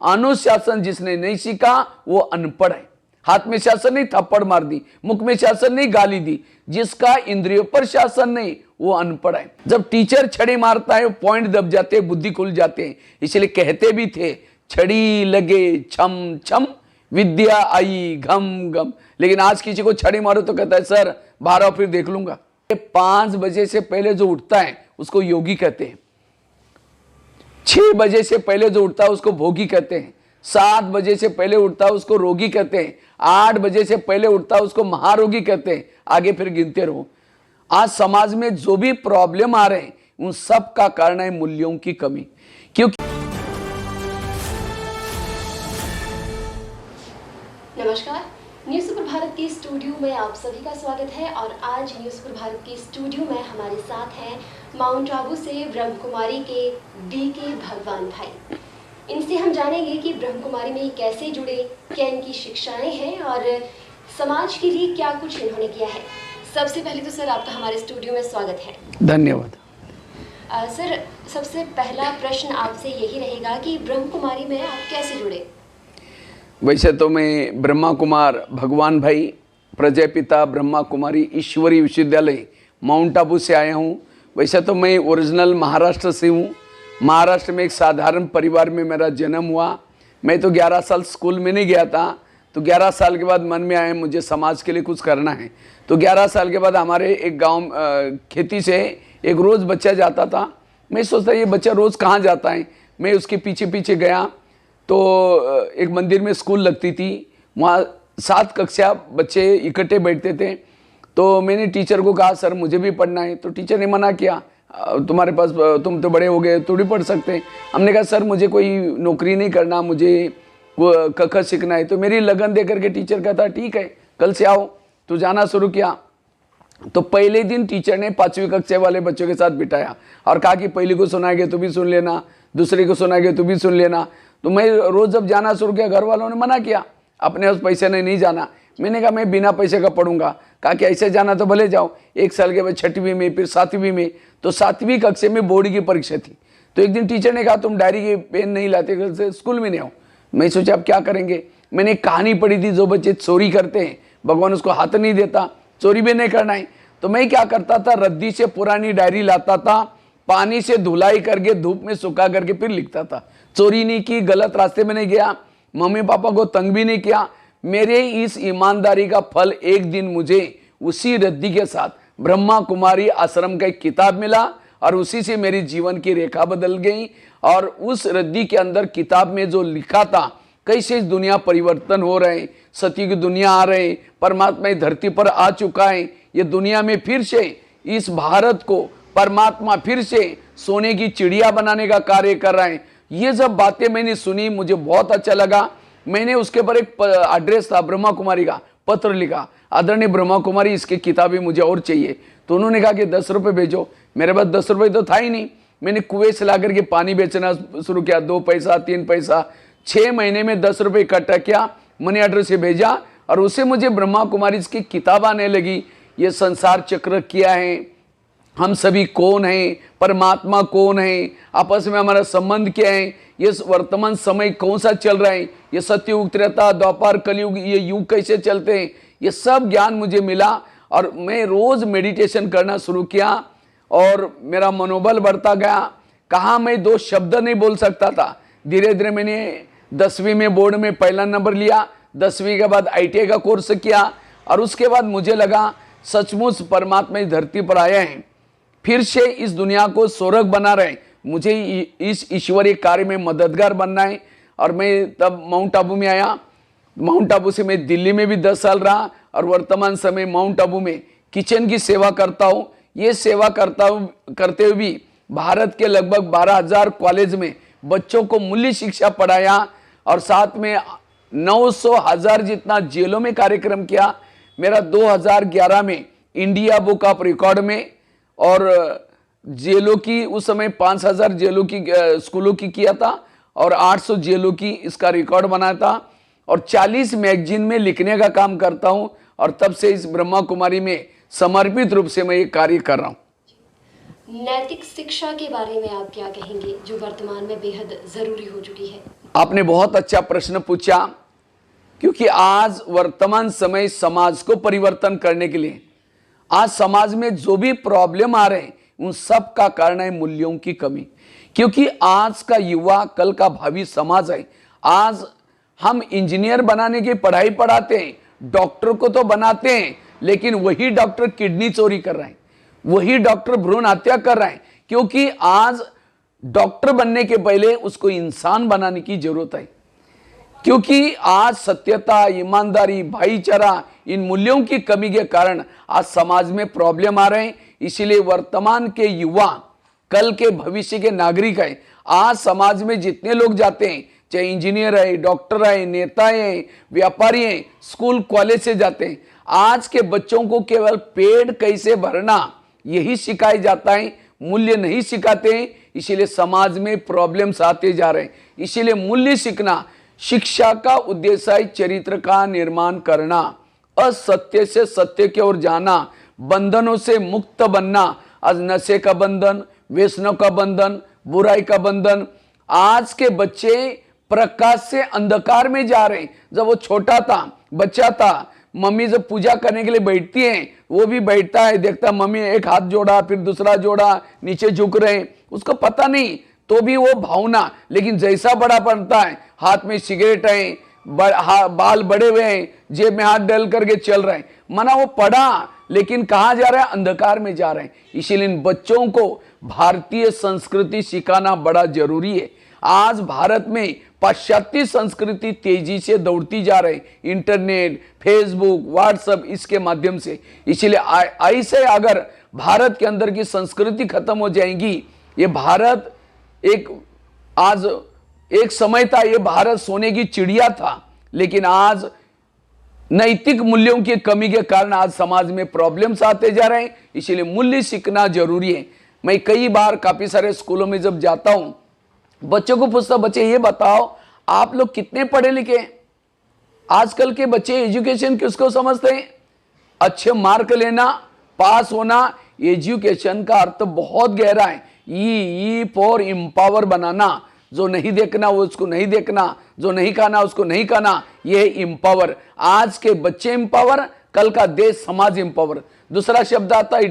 अनुशासन जिसने नहीं सीखा वो अनपढ़ है। हाथ में शासन नहीं, थप्पड़ मार दी, मुख में शासन नहीं, गाली दी, जिसका इंद्रियों पर शासन नहीं वो अनपढ़ है। जब टीचर छड़ी मारता है पॉइंट दब जाते हैं, बुद्धि खुल जाते हैं। इसलिए कहते भी थे छड़ी लगे छम छम विद्या आई घम घम। लेकिन आज किसी को छड़ी मारो तो कहता है सर 12 फिर देख लूंगा। 5 बजे से पहले जो उठता है उसको योगी कहते हैं, 6 बजे से पहले जो उठता है उसको भोगी कहते हैं, 7 बजे से पहले उठता है उसको रोगी कहते हैं, 8 बजे से पहले उठता है उसको महारोगी कहते हैं। आगे फिर गिनते रहो। आज समाज में जो भी प्रॉब्लम आ रहे हैं उन सब का कारण है मूल्यों की कमी। क्योंकि नमस्कार, न्यूज़ सुपर भारत के स्टूडियो में आप सभी का स्वागत है। और आज न्यूज़ सुपर भारत के स्टूडियो में हमारे साथ हैं माउंट आबू से ब्रह्म कुमारी के DK भगवान भाई। इनसे हम जानेंगे कि ब्रह्म कुमारी में कैसे जुड़े, क्या इनकी शिक्षाएं हैं और समाज के लिए क्या कुछ इन्होंने किया है। सबसे पहले तो सर आपका हमारे स्टूडियो में स्वागत है। धन्यवाद। सर, सबसे पहला प्रश्न आपसे यही रहेगा कि ब्रह्म कुमारी में आप कैसे जुड़े। वैसे तो मैं ब्रह्मा कुमार भगवान भाई, प्रजापिता ब्रह्मा कुमारी ईश्वरी विश्वविद्यालय माउंट आबू से आया हूँ। वैसे तो मैं ओरिजिनल महाराष्ट्र से हूँ। महाराष्ट्र में एक साधारण परिवार में मेरा जन्म हुआ। मैं तो 11 साल स्कूल में नहीं गया था, तो 11 साल के बाद मन में आया मुझे समाज के लिए कुछ करना है। तो 11 साल के बाद हमारे एक गांव खेती से एक रोज़ बच्चा जाता था। मैं सोचता ये बच्चा रोज़ कहाँ जाता है। मैं उसके पीछे पीछे गया तो एक मंदिर में स्कूल लगती थी, वहाँ 7 कक्षा बच्चे इकट्ठे बैठते थे। तो मैंने टीचर को कहा सर मुझे भी पढ़ना है। तो टीचर ने मना किया, तुम्हारे पास, तुम तो बड़े हो गए, थोड़ी पढ़ सकते। हमने कहा सर मुझे कोई नौकरी नहीं करना, मुझे क सीखना है। तो मेरी लगन दे करके टीचर कहता ठीक है कल से आओ। तो जाना शुरू किया। तो पहले दिन टीचर ने 5वीं कक्षा वाले बच्चों के साथ बिठाया और कहा कि पहली को सुनाएंगे तो भी सुन लेना, दूसरे को सुनाएंगे तो भी सुन लेना। तो मैं रोज़ जब जाना शुरू किया, घर वालों ने मना किया, अपने उस पैसे ने नहीं जाना। मैंने कहा मैं बिना पैसे का पढ़ूंगा। कहा कि ऐसे जाना तो भले जाओ। 1 साल के बाद 6वीं में, फिर 7वीं में। तो 7वीं कक्षा में बोर्ड की परीक्षा थी। तो एक दिन टीचर ने कहा तुम डायरी के पेन नहीं लाते, घर से स्कूल में नहीं आओ। मैं सोचा अब क्या करेंगे। मैंने एक कहानी पढ़ी थी, जो बच्चे चोरी करते हैं भगवान उसको हाथ नहीं देता, चोरी भी नहीं करना है। तो मैं क्या करता था, रद्दी से पुरानी डायरी लाता था, पानी से धुलाई करके धूप में सुखा करके फिर लिखता था। चोरी नहीं की, गलत रास्ते में नहीं गया, मम्मी पापा को तंग भी नहीं किया। मेरे इस ईमानदारी का फल एक दिन मुझे उसी रद्दी के साथ ब्रह्मा कुमारी आश्रम का एक किताब मिला और उसी से मेरी जीवन की रेखा बदल गई। और उस रद्दी के अंदर किताब में जो लिखा था कैसे इस दुनिया परिवर्तन हो रहे हैं, सत्य की दुनिया आ रहे हैं, परमात्मा इस धरती पर आ चुका है, ये दुनिया में फिर से इस भारत को परमात्मा फिर से सोने की चिड़िया बनाने का कार्य कर रहा है। ये जब बातें मैंने सुनी मुझे बहुत अच्छा लगा। मैंने उसके ऊपर एक एड्रेस था ब्रह्मा कुमारी का, पत्र लिखा, आदरणीय ब्रह्मा कुमारी इसकी किताबें मुझे और चाहिए। तो उन्होंने कहा कि 10 रुपये भेजो। मेरे पास 10 रुपये तो था ही नहीं। मैंने कुएं से ला करके पानी बेचना शुरू किया, 2 पैसा 3 पैसा। 6 महीने में 10 रुपये इकट्ठा किया, मनी ऑर्डर से भेजा और उससे मुझे ब्रह्मा कुमारी की किताब आने लगी। ये संसार चक्र क्या है, हम सभी कौन हैं, परमात्मा कौन है, आपस में हमारा संबंध क्या है, ये वर्तमान समय कौन सा चल रहा है, ये सत्ययुग त्रेता द्वापर कलयुग ये युग कैसे चलते हैं, ये सब ज्ञान मुझे मिला। और मैं रोज़ मेडिटेशन करना शुरू किया और मेरा मनोबल बढ़ता गया। कहाँ मैं 2 शब्द नहीं बोल सकता था। धीरे धीरे मैंने 10वीं में बोर्ड में पहला नंबर लिया। 10वीं के बाद ITI का कोर्स किया और उसके बाद मुझे लगा सचमुच परमात्मा इस धरती पर आया है, फिर से इस दुनिया को स्वर्ग बना रहे, मुझे इस ईश्वरीय कार्य में मददगार बनना है। और मैं तब माउंट आबू में आया। माउंट आबू से मैं दिल्ली में भी 10 साल रहा और वर्तमान समय माउंट आबू में किचन की सेवा करता हूँ। ये सेवा करते हुए भी भारत के लगभग 12,000 कॉलेज में बच्चों को मूल्य शिक्षा पढ़ाया और साथ में 900,000 जितना जेलों में कार्यक्रम किया। मेरा 2011 में इंडिया बुक ऑफ रिकॉर्ड में और जेलों की उस समय 5,000 जेलों की स्कूलों की किया था और 800 जेलों की इसका रिकॉर्ड बनाया था और 40 मैगजीन में लिखने का काम करता हूं। और तब से इस ब्रह्मा कुमारी में समर्पित रूप से मैं ये कार्य कर रहा हूं। नैतिक शिक्षा के बारे में आप क्या कहेंगे जो वर्तमान में बेहद ज़रूरी हो चुकी है। आपने बहुत अच्छा प्रश्न पूछा, क्योंकि आज वर्तमान समय समाज को परिवर्तन करने के लिए आज समाज में जो भी प्रॉब्लम आ रहे हैं उन सब का कारण है मूल्यों की कमी। क्योंकि आज का युवा कल का भावी समाज है। आज हम इंजीनियर बनाने की पढ़ाई पढ़ाते हैं, डॉक्टर को तो बनाते हैं, लेकिन वही डॉक्टर किडनी चोरी कर रहे हैं, वही डॉक्टर भ्रूण हत्या कर रहे हैं। क्योंकि आज डॉक्टर बनने के पहले उसको इंसान बनाने की जरूरत है। क्योंकि आज सत्यता, ईमानदारी, भाईचारा, इन मूल्यों की कमी के कारण आज समाज में प्रॉब्लम आ रहे हैं। इसीलिए वर्तमान के युवा कल के भविष्य के नागरिक है। आज समाज में जितने लोग जाते हैं, चाहे इंजीनियर है, डॉक्टर है, नेता है, व्यापारी है, स्कूल कॉलेज से जाते हैं, आज के बच्चों को केवल पेट कैसे भरना यही सिखाया जाता है, मूल्य नहीं सिखाते हैं। इसीलिए समाज में प्रॉब्लम्स आते जा रहे हैं। इसीलिए मूल्य सीखना, शिक्षा का उद्देश्य है चरित्र का निर्माण करना, असत्य से सत्य की ओर जाना, बंधनों से मुक्त बनना। आज नशे का बंधन, व्यसनों का बंधन, बुराई का बंधन, आज के बच्चे प्रकाश से अंधकार में जा रहे हैं। जब वो छोटा था, बच्चा था, मम्मी जब पूजा करने के लिए बैठती है, वो भी बैठता है, देखता मम्मी एक हाथ जोड़ा, फिर दूसरा जोड़ा, नीचे झुक रहे हैं, उसको पता नहीं, तो भी वो भावना। लेकिन जैसा बड़ा बनता है, हाथ में सिगरेट है, बाल बड़े हुए हैं, जेब में हाथ डाल करके चल रहे हैं, मना वो पढ़ा, लेकिन कहाँ जा रहा है? अंधकार में जा रहे हैं। इसीलिए इन बच्चों को भारतीय संस्कृति सिखाना बड़ा जरूरी है। आज भारत में पाश्चात्य संस्कृति तेजी से दौड़ती जा रही, इंटरनेट, फेसबुक, व्हाट्सएप, इसके माध्यम से। इसीलिए ऐसे अगर भारत के अंदर की संस्कृति खत्म हो जाएगी, ये भारत आज एक समय था, ये भारत सोने की चिड़िया था, लेकिन आज नैतिक मूल्यों की कमी के कारण आज समाज में प्रॉब्लम्स आते जा रहे हैं। इसीलिए मूल्य सीखना जरूरी है। मैं कई बार काफी सारे स्कूलों में जब जाता हूं, बच्चों को पूछता, बच्चे ये बताओ आप लोग कितने पढ़े लिखे हैं? आजकल के बच्चे एजुकेशन किसको समझते हैं? अच्छे मार्क लेना, पास होना। एजुकेशन का अर्थ बहुत गहरा है। ई फॉर एम्पावर बनाना। जो नहीं देखना वो उसको नहीं देखना, जो नहीं खाना उसको नहीं खाना, ये एम्पावर। आज के बच्चे एम्पावर, कल का देश समाज एम्पावर। दूसरा शब्द आता है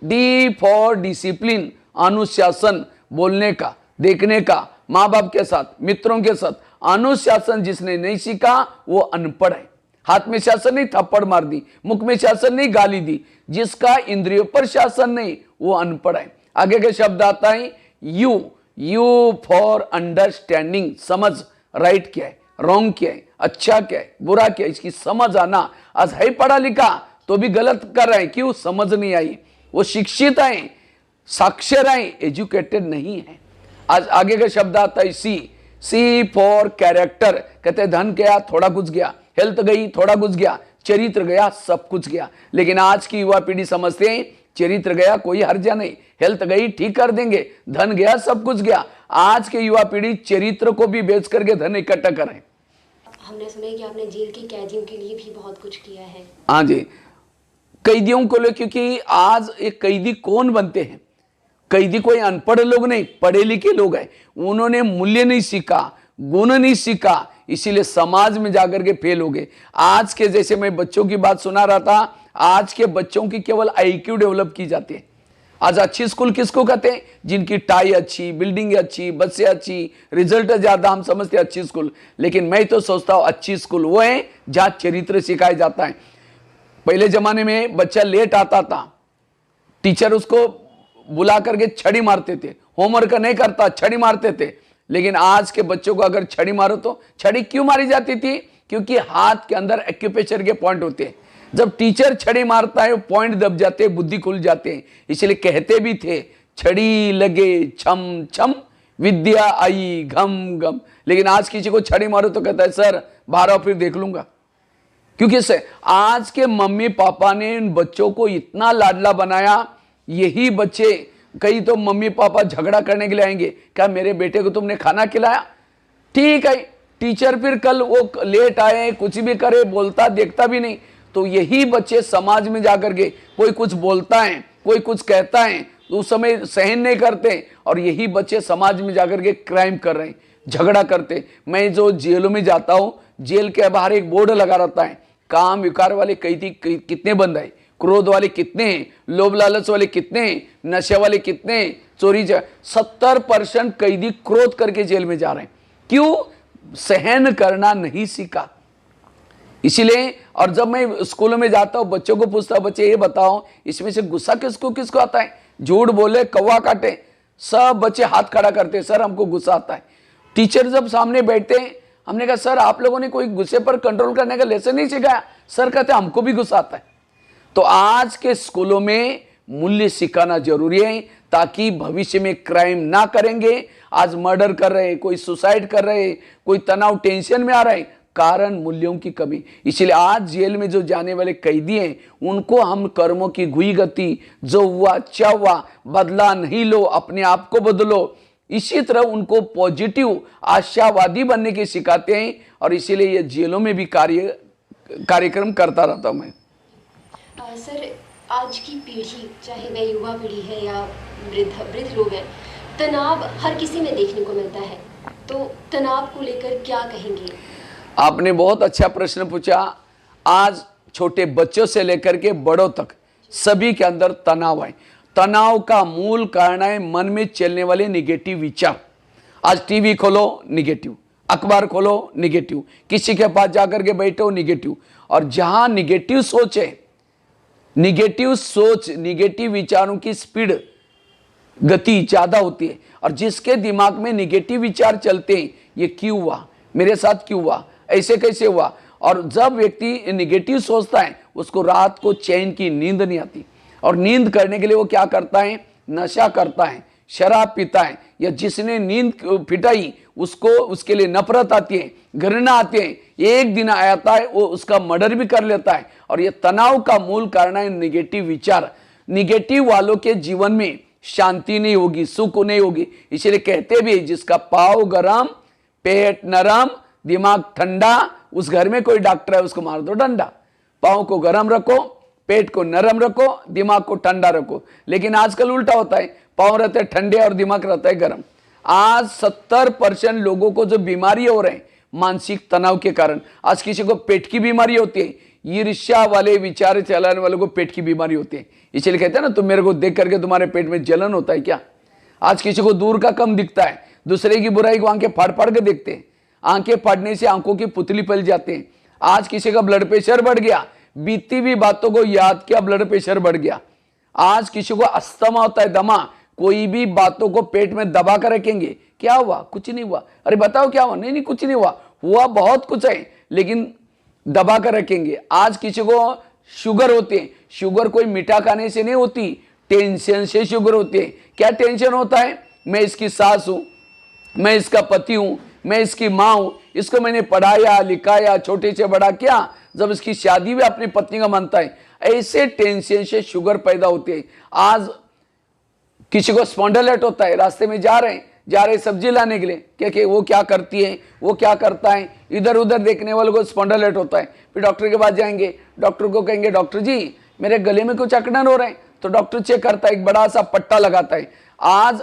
डी फॉर डिसिप्लिन, अनुशासन, बोलने का, देखने का, माँ बाप के साथ, मित्रों के साथ। अनुशासन जिसने नहीं सीखा वो अनपढ़ है। हाथ में शासन नहीं, थप्पड़ मार दी, मुख में शासन नहीं, गाली दी। जिसका इंद्रियों पर शासन नहीं वो अनपढ़ है। आगे के शब्द आता है यू फॉर अंडरस्टैंडिंग, समझ, राइट क्या है, रॉन्ग क्या है, अच्छा क्या है, बुरा क्या है, इसकी समझ आना। आज है पढ़ा लिखा तो भी गलत कर रहे हैं, क्यों? समझ नहीं आई। वो शिक्षित है, साक्षर है, एजुकेटेड नहीं है। आज आगे का शब्द आता है सी फॉर कैरेक्टर। कहते हैं धन गया थोड़ा कुछ गया, हेल्थ गई थोड़ा कुछ गया, चरित्र गया सब कुछ गया। लेकिन आज की युवा पीढ़ी समझते हैं चरित्र गया कोई हर्जा नहीं, हेल्थ गई ठीक कर देंगे, धन गया सब कुछ गया। आज के युवा पीढ़ी चरित्र को भी बेच करके धन इकट्ठा करें। हमने सुना है कि आपने जेल के कैदियों के लिए भी बहुत कुछ किया है। हाँ जी, कैदियों को ले, क्योंकि आज एक कैदी कौन बनते हैं? कैदी कोई अनपढ़ लोग नहीं, पढ़े लिखे लोग हैं। उन्होंने मूल्य नहीं सीखा, गुण नहीं सीखा, इसीलिए समाज में जाकर के फेल हो गए। आज के, जैसे मैं बच्चों की बात सुना रहा था, आज के बच्चों की केवल आईक्यू डेवलप की जाती है। आज अच्छी स्कूल किसको कहते हैं? जिनकी टाई अच्छी, बिल्डिंग अच्छी, बसें अच्छी, रिजल्ट ज्यादा, हम समझते हैं अच्छी स्कूल। लेकिन मैं तो सोचता हूं अच्छी स्कूल वो है जहां चरित्र सिखाया जाता है। पहले जमाने में बच्चा लेट आता था, टीचर उसको बुला करके छड़ी मारते थे, होमवर्क नहीं करता छड़ी मारते थे। लेकिन आज के बच्चों को अगर छड़ी मारो तो, छड़ी क्यों मारी जाती थी? क्योंकि हाथ के अंदर एक्यूप्रेशर के पॉइंट होते हैं। जब टीचर छड़ी मारता है वो पॉइंट दब जाते हैं, बुद्धि खुल जाते हैं। इसलिए कहते भी थे छड़ी लगे छम छम, विद्या आई घम घम। लेकिन आज किसी को छड़ी मारो तो कहता है सर बाहर आओ फिर देख लूंगा। क्योंकि से आज के मम्मी पापा ने इन बच्चों को इतना लाडला बनाया। यही बच्चे, कई तो मम्मी पापा झगड़ा करने के लिए आएंगे, क्या मेरे बेटे को तुमने खाना खिलाया? ठीक है, टीचर फिर कल वो लेट आए, कुछ भी करे, बोलता देखता भी नहीं। तो यही बच्चे समाज में जाकर के कोई कुछ बोलता है, कोई कुछ कहता है तो उस समय सहन नहीं करते, और यही बच्चे समाज में जाकर के क्राइम कर रहे हैं। झगड़ा करते। मैं जो जेलों में जाता हूँ, जेल के बाहर एक बोर्ड लगा रहता है, काम विकार वाले कैदी कितने बंद है, क्रोध वाले कितने हैं, लोभ लालच वाले कितने हैं, नशे वाले कितने हैं, चोरी 70% कैदी क्रोध करके जेल में जा रहे हैं। क्यों? सहन करना नहीं सीखा। इसीलिए, और जब मैं स्कूलों में जाता हूँ, बच्चों को पूछता हूँ, बच्चे ये बताओ इसमें से गुस्सा किसको किसको आता है? झूठ बोले कौवा काटे, सब बच्चे हाथ खड़ा करते हैं, सर हमको गुस्सा आता है। टीचर जब सामने बैठते हैं, हमने कहा सर आप लोगों ने कोई गुस्से पर कंट्रोल करने का लेसन नहीं सिखाया। सर कहते हमको भी गुस्सा आता है। तो आज के स्कूलों में मूल्य सिखाना जरूरी है, ताकि भविष्य में क्राइम ना करेंगे। आज मर्डर कर रहे हैं, कोई सुसाइड कर रहे हैं, कोई तनाव टेंशन में आ रहा है, कारण मूल्यों की कमी। इसलिए आज जेल में जो जाने वाले कैदी हैं, उनको हम कर्मों की घुई गति, जो हुआ अच्छा हुआ, बदला नहीं लो, अपने आप को बदलो, इसी तरह उनको पॉजिटिव आशावादी बनने के सिखाते हैं। और इसीलिए ये जेलों में भी कार्यक्रम करता रहता हूं मैं। सर, आज की पीढ़ी, चाहे वह युवा पीढ़ी है या वृद्ध लोग हैं, तनाव हर किसी में देखने को मिलता है, तो तनाव को लेकर क्या कहेंगे? आपने बहुत अच्छा प्रश्न पूछा। आज छोटे बच्चों से लेकर के बड़ों तक सभी के अंदर तनाव है। तनाव का मूल कारण है मन में चलने वाले निगेटिव विचार। आज टीवी खोलो निगेटिव, अखबार खोलो निगेटिव, किसी के पास जाकर के बैठो निगेटिव। और जहां निगेटिव सोच है, निगेटिव सोच, निगेटिव विचारों की स्पीड, गति ज्यादा होती है। और जिसके दिमाग में निगेटिव विचार चलते हैं, ये क्यों हुआ, मेरे साथ क्यों हुआ, ऐसे कैसे हुआ। और जब व्यक्ति निगेटिव सोचता है, उसको रात को चैन की नींद नहीं आती। और नींद करने के लिए वो क्या करता है? नशा करता है, शराब पीता है, या जिसने नींद पिटाई उसको, उसके लिए नफरत आती है, घृणा आती है, एक दिन आता है वो उसका मर्डर भी कर लेता है। और ये तनाव का मूल कारण है निगेटिव विचार। निगेटिव वालों के जीवन में शांति नहीं होगी, सुख नहीं होगी। इसलिए कहते भी, जिसका पाँव गरम, पेट नरम, दिमाग ठंडा, उस घर में कोई डॉक्टर है उसको मार दो डंडा। पाँव को गरम रखो, पेट को नरम रखो, दिमाग को ठंडा रखो। लेकिन आजकल उल्टा होता है, पाँव रहते हैं ठंडे और दिमाग रहता है गरम। आज 70% लोगों को जो बीमारी हो रहे हैं मानसिक तनाव के कारण। आज किसी को पेट की बीमारी होती है, ईर्ष्या वाले विचार चलाने वालों को पेट की बीमारी होती है। इसलिए कहते हैं ना, तुम मेरे को देख करके तुम्हारे पेट में जलन होता है क्या? आज किसी को दूर का कम दिखता है, दूसरे की बुराई को आंखें फाड़ फाड़ के देखते हैं। आंखें फाड़ने से आंखों की पुतली फैल जाते हैं। आज किसी का ब्लड प्रेशर बढ़ गया, बीती हुई बातों को याद किया, ब्लड प्रेशर बढ़ गया। आज किसी को अस्थमा होता है, दमा, कोई भी बातों को पेट में दबा कर रखेंगे, क्या हुआ? कुछ नहीं हुआ। अरे बताओ क्या हुआ? नहीं कुछ नहीं हुआ। हुआ बहुत कुछ है, लेकिन दबा कर रखेंगे। आज किसी को शुगर होती है, शुगर कोई मीठा खाने से नहीं होती, टेंशन से शुगर होती है। क्या टेंशन होता है? मैं इसकी सास हूं, मैं इसका पति हूं, मैं इसकी माँ हूं, इसको मैंने पढ़ाया लिखाया, छोटे से बड़ा किया, जब इसकी शादी भी अपनी पत्नी का मानता है। ऐसे टेंशन से शुगर पैदा होती है। आज किसी को स्पॉन्डिलाइटिस होता है, रास्ते में जा रहे सब्जी लाने के लिए, क्या वो क्या करती है, वो क्या करता है, इधर उधर देखने वालों को स्पॉन्डिलाइटिस होता है। फिर डॉक्टर के पास जाएंगे, डॉक्टर को कहेंगे डॉक्टर जी मेरे गले में कुछ अकड़न हो रहे हैं, तो डॉक्टर चेक करता है, एक बड़ा सा पट्टा लगाता है। आज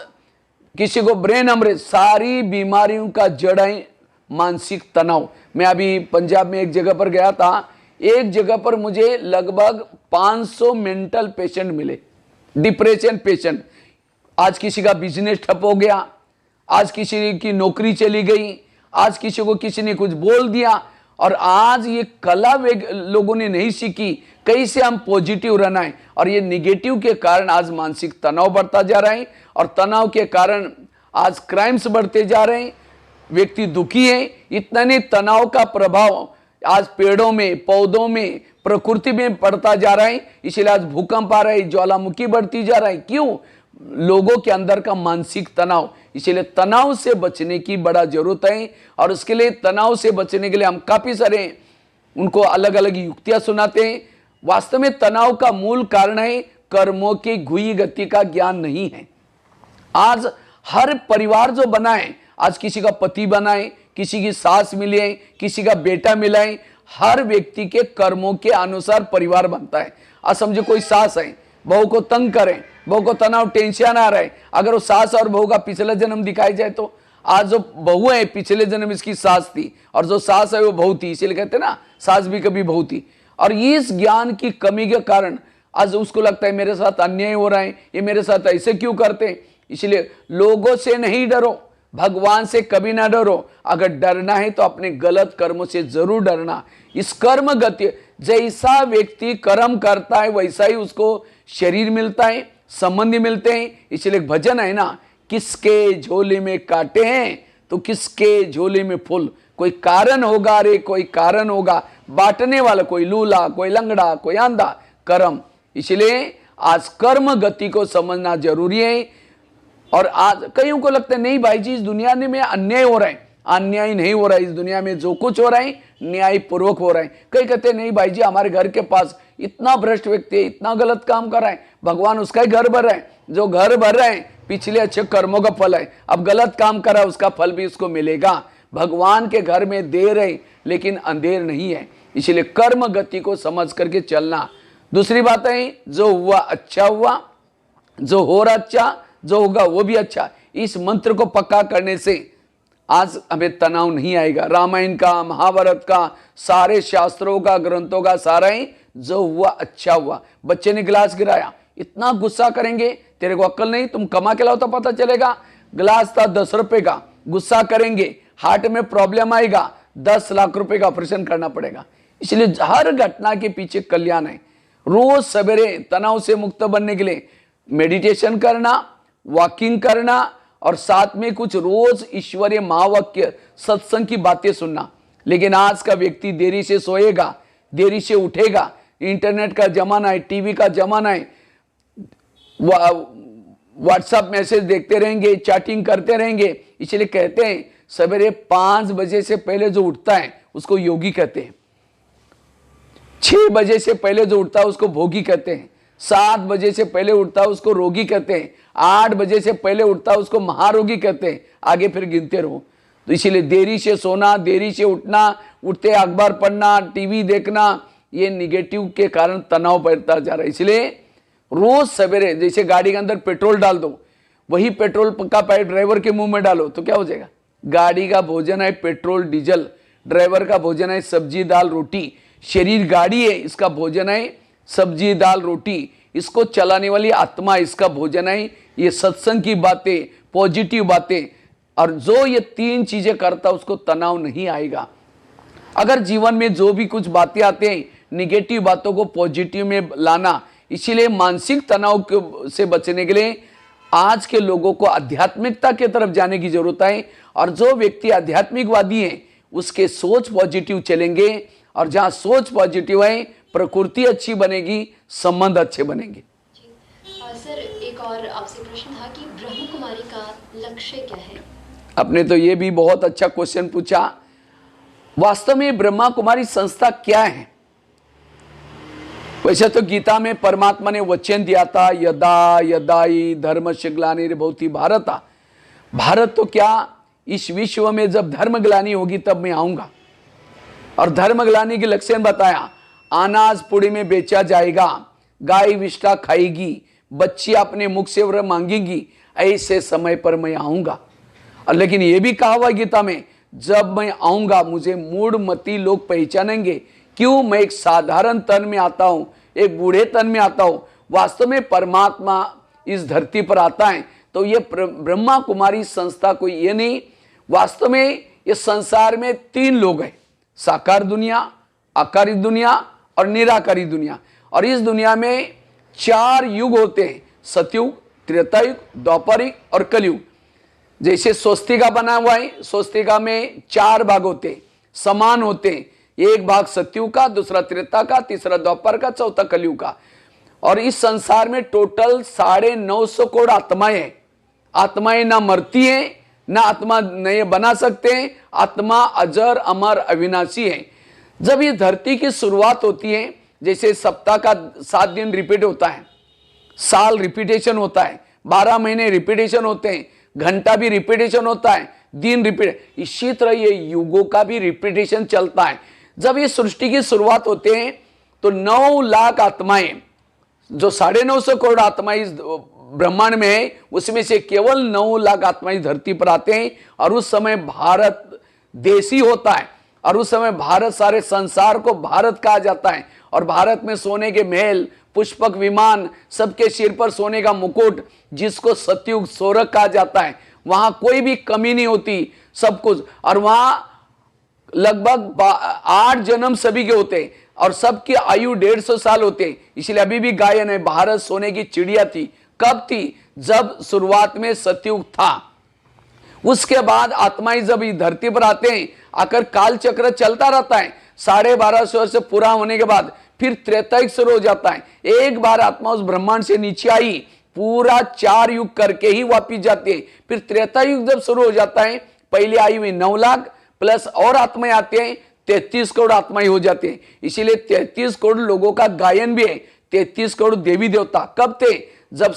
किसी को ब्रेन हेमरेज, सारी बीमारियों का जड़ है मानसिक तनाव। मैं अभी पंजाब में एक जगह पर गया था, एक जगह पर मुझे लगभग 500 मेंटल पेशेंट मिले, डिप्रेशन पेशेंट। आज किसी का बिजनेस ठप हो गया, आज किसी की नौकरी चली गई, आज किसी को किसी ने कुछ बोल दिया। और आज ये कला लोगों ने नहीं सीखी, कैसे हम पॉजिटिव रहना है। और ये निगेटिव के कारण आज मानसिक तनाव बढ़ता जा रहा है, और तनाव के कारण आज क्राइम्स बढ़ते जा रहे हैं, व्यक्ति दुखी है। इतना नहीं, तनाव का प्रभाव आज पेड़ों में, पौधों में, प्रकृति में पड़ता जा रहा है। इसलिए आज भूकंप आ रहा है, ज्वालामुखी बढ़ती जा रहा है। क्यों? लोगों के अंदर का मानसिक तनाव। इसलिए तनाव से बचने की बड़ा जरूरत है। और उसके लिए, तनाव से बचने के लिए हम काफी सारे उनको अलग अलग युक्तियां सुनाते हैं। वास्तव में तनाव का मूल कारण है कर्मों की घुई गति का ज्ञान नहीं है। आज हर परिवार जो बना है, आज किसी का पति बना है, किसी की सास मिली है, किसी का बेटा मिला है, हर व्यक्ति के कर्मों के अनुसार परिवार बनता है। आज समझो कोई सास है, बहू को तंग करे, बहू को तनाव टेंशन आ रहा है, अगर वो सास और बहू का पिछला जन्म दिखाई जाए तो आज जो बहू है पिछले जन्म इसकी सास थी, और जो सास है वो बहू थी, इसीलिए कहते हैं ना सास भी कभी बहू थी। और इस ज्ञान की कमी के कारण आज उसको लगता है मेरे साथ अन्याय हो रहा है, ये मेरे साथ ऐसे क्यों करते हैं। इसलिए लोगों से नहीं डरो, भगवान से कभी ना डरो। अगर डरना है तो अपने गलत कर्मों से जरूर डरना। इस कर्म गति, जैसा व्यक्ति कर्म करता है वैसा ही उसको शरीर मिलता है, संबंधी मिलते हैं। इसलिए एक भजन है ना, किसके झोले में कांटे हैं तो किसके झोले में फूल। कोई कारण होगा रे, कोई कारण होगा, बांटने वाला कोई लूला, कोई लंगड़ा, कोई आंधा, कर्म। इसलिए आज कर्म गति को समझना जरूरी है। और आज कईयों को लगता है नहीं भाई जी इस दुनिया में अन्याय हो रहा है। अन्याय नहीं हो रहा है, इस दुनिया में जो कुछ हो रहा है न्याय पूर्वक हो रहा है। कई कहते हैं नहीं भाई जी हमारे घर के पास इतना भ्रष्ट व्यक्ति है, इतना गलत काम कर रहा है, भगवान उसका ही घर भर रहा है। जो घर भर रहा है पिछले अच्छे कर्मों का फल है, अब गलत काम कर रहा है उसका फल भी उसको मिलेगा। भगवान के घर में देर है लेकिन अंधेर नहीं है। इसलिए कर्म गति को समझ करके चलना। दूसरी बात है जो हुआ अच्छा हुआ, जो हो रहा अच्छा, जो होगा वो भी अच्छा। इस मंत्र को पक्का करने से आज हमें तनाव नहीं आएगा। रामायण का, महाभारत का, सारे शास्त्रों का, ग्रंथों का सारा ही जो हुआ अच्छा हुआ। बच्चे ने गिलास गिराया, इतना गुस्सा करेंगे, तेरे को अक्ल नहीं, तुम कमा के लाओ तो पता चलेगा। गिलास था 10 रुपए का, गुस्सा करेंगे, हार्ट में प्रॉब्लम आएगा, 10 लाख रुपए का ऑपरेशन करना पड़ेगा। इसलिए हर घटना के पीछे कल्याण है। रोज सवेरे तनाव से मुक्त बनने के लिए मेडिटेशन करना, वॉकिंग करना, और साथ में कुछ रोज ईश्वरीय महावाक्य सत्संग की बातें सुनना। लेकिन आज का व्यक्ति देरी से सोएगा, देरी से उठेगा, इंटरनेट का जमाना है, टीवी का जमाना है, व्हाट्सएप मैसेज देखते रहेंगे, चैटिंग करते रहेंगे। इसलिए कहते हैं सवेरे 5 बजे से पहले जो उठता है उसको योगी कहते हैं, 6 बजे से पहले जो उठता है उसको भोगी कहते हैं, 7 बजे से पहले उठता है उसको रोगी कहते हैं, 8 बजे से पहले उठता है उसको महारोगी कहते हैं। आगे फिर गिनते रहो। तो इसीलिए देरी से सोना, देरी से उठना, उठते अखबार पढ़ना, टीवी देखना, ये निगेटिव के कारण तनाव बढ़ता जा रहा है। इसलिए रोज सवेरे जैसे गाड़ी के अंदर पेट्रोल डाल दो, वही पेट्रोल का पाइप ड्राइवर के मुंह में डालो तो क्या हो जाएगा। गाड़ी का भोजन है पेट्रोल डीजल, ड्राइवर का भोजन है सब्जी दाल रोटी। शरीर गाड़ी है, इसका भोजन है सब्जी दाल रोटी। इसको चलाने वाली आत्मा, इसका भोजन है ये सत्संग की बातें, पॉजिटिव बातें। और जो ये 3 चीजें करता उसको तनाव नहीं आएगा। अगर जीवन में जो भी कुछ बातें आते हैं, निगेटिव बातों को पॉजिटिव में लाना। इसीलिए मानसिक तनाव से बचने के लिए आज के लोगों को आध्यात्मिकता की तरफ जाने की जरूरत है। और जो व्यक्ति आध्यात्मिकवादी है उसके सोच पॉजिटिव चलेंगे, और जहां सोच पॉजिटिव है प्रकृति अच्छी बनेगी, संबंध अच्छे बनेंगे। सर एक और आपसे प्रश्न था कि ब्रह्म कुमारी का लक्ष्य क्या है? आपने तो ये भी बहुत अच्छा क्वेश्चन पूछा। वास्तव में ब्रह्मा कुमारी संस्था क्या है? वैसे तो गीता में परमात्मा ने वचन दिया था, यदा यदा ही धर्मस्य ग्लानिर्भवति भारत। भारत तो क्या, इस विश्व में जब धर्म ग्लानि होगी तब मैं आऊंगा। और धर्म ग्लानि के लक्षण बताया, अनाज पुड़ी में बेचा जाएगा, गाय विष्ठा खाएगी, बच्ची अपने मुख से वर मांगेगी, ऐसे समय पर मैं आऊंगा। और लेकिन यह भी कहा हुआ गीता में, जब मैं आऊंगा मुझे मूढ़मती लोग पहचानेंगे। क्यों? मैं एक साधारण तन में आता हूं, एक बूढ़े तन में आता हूं। वास्तव में परमात्मा इस धरती पर आता है। तो ये ब्रह्मा कुमारी संस्था कोई ये नहीं, वास्तव में इस संसार में 3 लोग हैं, साकार दुनिया, आकारी दुनिया और निराकारी दुनिया। और इस दुनिया में 4 युग होते हैं, सतयुग, त्रेतायुग, द्वापरयुग और कलयुग। जैसे स्वस्तिका बना हुआ है, स्वस्तिका में 4 भाग होते हैं, समान होते हैं। एक भाग सतयुग का, दूसरा त्रेता का, तीसरा द्वापर का, चौथा कलयुग का। और इस संसार में टोटल 950 करोड़ आत्माएं हैं। आत्माएं ना मरती हैं, ना आत्मा नए बना सकते हैं। आत्मा अजर अमर अविनाशी है। जब ये धरती की शुरुआत होती है, जैसे सप्ताह का 7 दिन रिपीट होता है, साल रिपीटेशन होता है, 12 महीने रिपीटेशन होते हैं, घंटा भी रिपीटेशन होता है, दिन रिपीट, इसी तरह ये युगों का भी रिपीटेशन चलता है। जब ये सृष्टि की शुरुआत होते हैं तो 9 लाख आत्माएं, जो 950 करोड़ आत्माएं इस ब्रह्मांड में है उसमें से केवल 9 लाख आत्माएं धरती पर आते हैं। और उस समय भारत देशी होता है और उस समय भारत, सारे संसार को भारत कहा जाता है। और भारत में सोने के महल, पुष्पक विमान, सबके सिर पर सोने का मुकुट, जिसको सतयुग स्वर्ग कहा जाता है। वहां कोई भी कमी नहीं होती, सब कुछ। और वहां लगभग 8 जन्म सभी के होते हैं और सबकी आयु 150 साल होते हैं। इसलिए अभी भी गायन है, भारत सोने की चिड़िया थी। कब थी? जब शुरुआत में सतयुग था। उसके बाद आत्माएं जब इस धरती पर आते हैं, आकर काल चक्र चलता रहता है। 1250 वर्ष पूरा होने के बाद फिर त्रेतायुग शुरू हो जाता है। एक बार आत्मा उस ब्रह्मांड से नीचे आई, पूरा 4 युग करके ही वापिस जाते हैं। फिर त्रेतायुग जब शुरू हो जाता है, पहले आई हुई 9 लाख प्लस और आत्माएं आते हैं, 33 करोड़ आत्माएं हो जाते हैं। इसीलिए 33 करोड़ लोगों का गायन भी है। 33 करोड़ देवी देवता कब थे? जब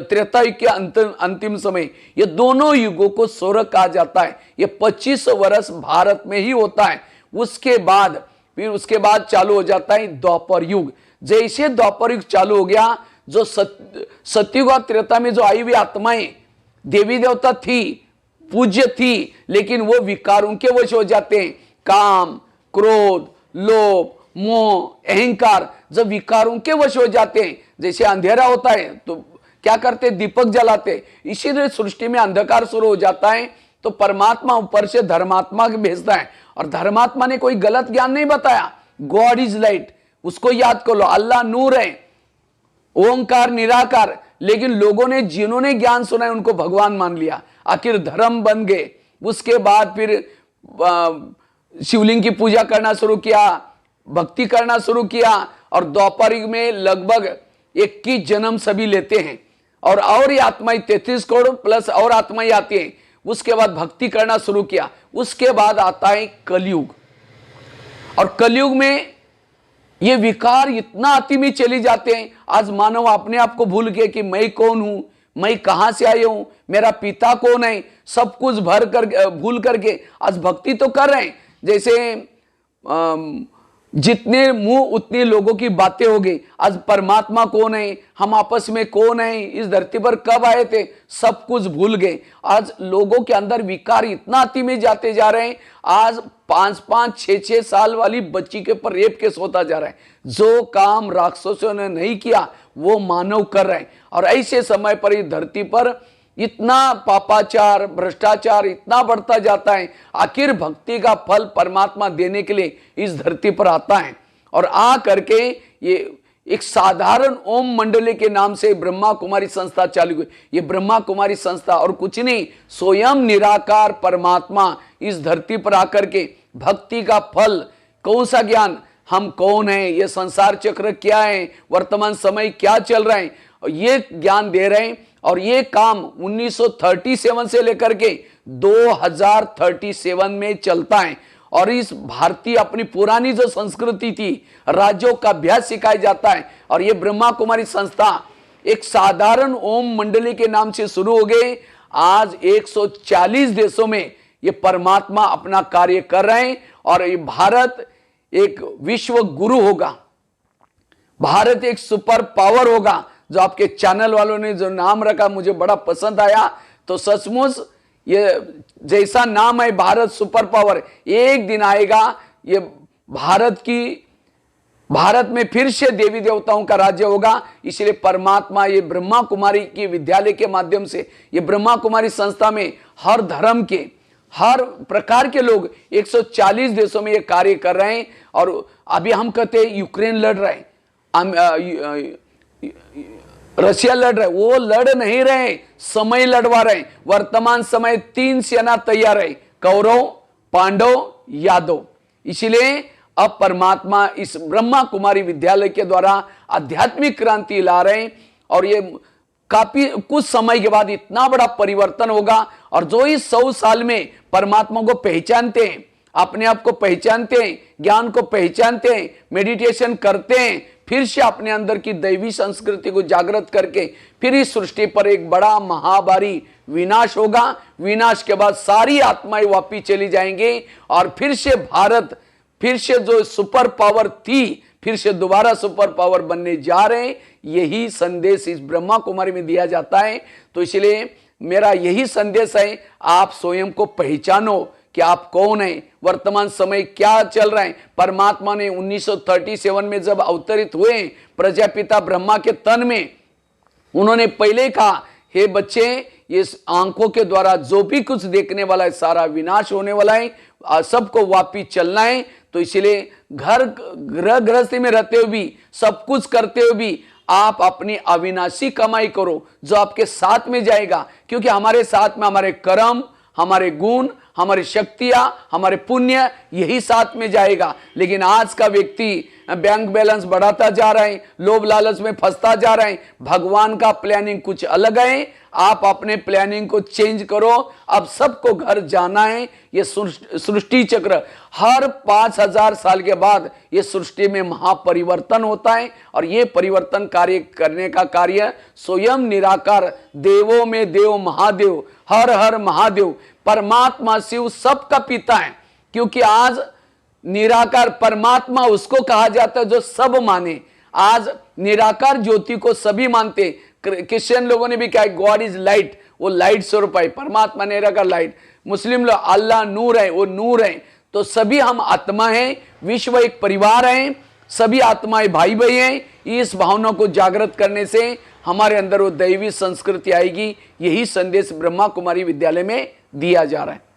त्रेतायुग के अंतिम समय। ये दोनों युगों को स्वर्ग कहा जाता है। ये 25 वर्ष भारत में ही होता है। उसके बाद चालू हो जाता है द्वापर युग। जैसे द्वापर युग चालू हो गया, जो सतयुग और त्रेता में जो आई हुई आत्माएं देवी देवता थी, पूज्य थी, लेकिन वो विकारों के वश हो जाते हैं। काम, क्रोध, लोभ, मोह, अहंकार जब विकारों के वश हो जाते हैं, जैसे अंधेरा होता है तो क्या करते? दीपक जलाते। इसीलिए सृष्टि में अंधकार शुरू हो जाता है तो परमात्मा ऊपर से धर्मात्मा को भेजता है। और धर्मात्मा ने कोई गलत ज्ञान नहीं बताया। गॉड इज लाइट, उसको याद कर लो। अल्लाह नूर है, ओंकार निराकार। लेकिन लोगों ने, जिन्होंने ज्ञान सुना है, उनको भगवान मान लिया, आखिर धर्म बन गए। उसके बाद फिर शिवलिंग की पूजा करना शुरू किया, भक्ति करना शुरू किया। और द्वापर युग में लगभग 21 जन्म सभी लेते हैं। और ये आत्माएं 33 करोड़ प्लस और आत्माएं आती हैं। उसके बाद भक्ति करना शुरू किया। उसके बाद आता है कलयुग। और कलयुग में ये विकार इतना अति में चले जाते हैं। आज मानव अपने आप को भूल गए कि मैं कौन हूं, मैं कहां से आया हूं, मेरा पिता कौन है, सब कुछ भूल करके आज भक्ति तो कर रहे हैं। जैसे जितने मुंह उतने लोगों की बातें हो गई। आज परमात्मा कौन है, हम आपस में कौन है, इस धरती पर कब आए थे, सब कुछ भूल गए। आज लोगों के अंदर विकार इतना अति में जाते जा रहे हैं। आज 5-5, 6-6 साल वाली बच्ची के ऊपर रेप केस होता जा रहा है। जो काम राक्षसों ने नहीं किया वो मानव कर रहे हैं। और ऐसे समय पर इस धरती पर इतना पापाचार, भ्रष्टाचार इतना बढ़ता जाता है। आखिर भक्ति का फल परमात्मा देने के लिए इस धरती पर आता है। और आ करके ये एक साधारण ओम मंडली के नाम से ब्रह्मा कुमारी संस्था चालू हुई। ये ब्रह्मा कुमारी संस्था और कुछ नहीं, स्वयं निराकार परमात्मा इस धरती पर आकर के भक्ति का फल, कौन सा ज्ञान, हम कौन है, ये संसार चक्र क्या है, वर्तमान समय क्या चल रहा है, ये ज्ञान दे रहे हैं। और ये काम 1937 से लेकर के 2037 में चलता है। और इस भारतीय अपनी पुरानी जो संस्कृति थी, राज्यों का अभ्यास सिखाया जाता है। और ये ब्रह्मा कुमारी संस्था एक साधारण ओम मंडली के नाम से शुरू हो गए। आज 140 देशों में ये परमात्मा अपना कार्य कर रहे हैं। और ये भारत एक विश्व गुरु होगा, भारत एक सुपर पावर होगा। जो आपके चैनल वालों ने जो नाम रखा मुझे बड़ा पसंद आया। तो सचमुच ये जैसा नाम है भारत सुपर पावर, एक दिन आएगा ये भारत में फिर से देवी देवताओं का राज्य होगा। इसलिए परमात्मा ये ब्रह्मा कुमारी की विद्यालय के माध्यम से, ये ब्रह्मा कुमारी संस्था में हर धर्म के, हर प्रकार के लोग 140 देशों में ये कार्य कर रहे हैं। और अभी हम कहते हैं यूक्रेन लड़ रहे हैं, रशिया लड़ रहे, वो लड़ नहीं रहे, समय लड़वा रहे। वर्तमान समय 3 सेना तैयार है, कौरव, पांडव, यादव। इसलिए अब परमात्मा इस ब्रह्मा कुमारी विद्यालय के द्वारा आध्यात्मिक क्रांति ला रहे हैं। और ये काफी कुछ समय के बाद इतना बड़ा परिवर्तन होगा। और जो इस 100 साल में परमात्मा को पहचानते हैं, अपने आप को पहचानते हैं, ज्ञान को पहचानते हैं, मेडिटेशन करते हैं, फिर से अपने अंदर की दैवी संस्कृति को जागृत करके फिर इस सृष्टि पर एक बड़ा महाभारी विनाश होगा। विनाश के बाद सारी आत्माएं वापिस चली जाएंगी। और फिर से भारत, फिर से जो सुपर पावर थी, फिर से दोबारा सुपर पावर बनने जा रहे हैं, यही संदेश इस ब्रह्मा कुमारी में दिया जाता है। तो इसलिए मेरा यही संदेश है, आप स्वयं को पहचानो कि आप कौन हैं, वर्तमान समय क्या चल रहा है। परमात्मा ने 1937 में जब अवतरित हुए प्रजापिता ब्रह्मा के तन में, उन्होंने पहले कहा, हे बच्चे, इस आंखों के द्वारा जो भी कुछ देखने वाला है सारा विनाश होने वाला है, सबको वापिस चलना है। तो इसलिए घर गृह गृहस्थी में रहते हुए भी, सब कुछ करते हुए भी आप अपनी अविनाशी कमाई करो जो आपके साथ में जाएगा, क्योंकि हमारे साथ में हमारे कर्म, हमारे गुण, हमारी शक्तियां, हमारे पुण्य, यही साथ में जाएगा। लेकिन आज का व्यक्ति बैंक बैलेंस बढ़ाता जा रहा है, लोभ लालच में फंसता जा रहा है। भगवान का प्लानिंग कुछ अलग है, आप अपने प्लानिंग को चेंज करो। अब सबको घर जाना है। ये सृष्टि चक्र हर 5000 साल के बाद ये सृष्टि में महापरिवर्तन होता है, और ये परिवर्तन कार्य करने का कार्य स्वयं निराकार देवों में देव महादेव, हर हर महादेव परमात्मा शिव सबका पिता है। क्योंकि आज निराकार परमात्मा उसको कहा जाता है जो सब माने। आज निराकार ज्योति को सभी मानते। क्रिश्चियन लोगों ने भी कहा गॉड इज लाइट, वो लाइट स्वरूप है, परमात्मा निराकार लाइट। मुस्लिम लोग अल्लाह नूर है, वो नूर है। तो सभी हम आत्मा हैं, विश्व एक परिवार है, सभी आत्माएं भाई भाई हैं। इस भावना को जागृत करने से हमारे अंदर वो दैवी संस्कृति आएगी। यही संदेश ब्रह्मा कुमारी विद्यालय में दिया जा रहा है।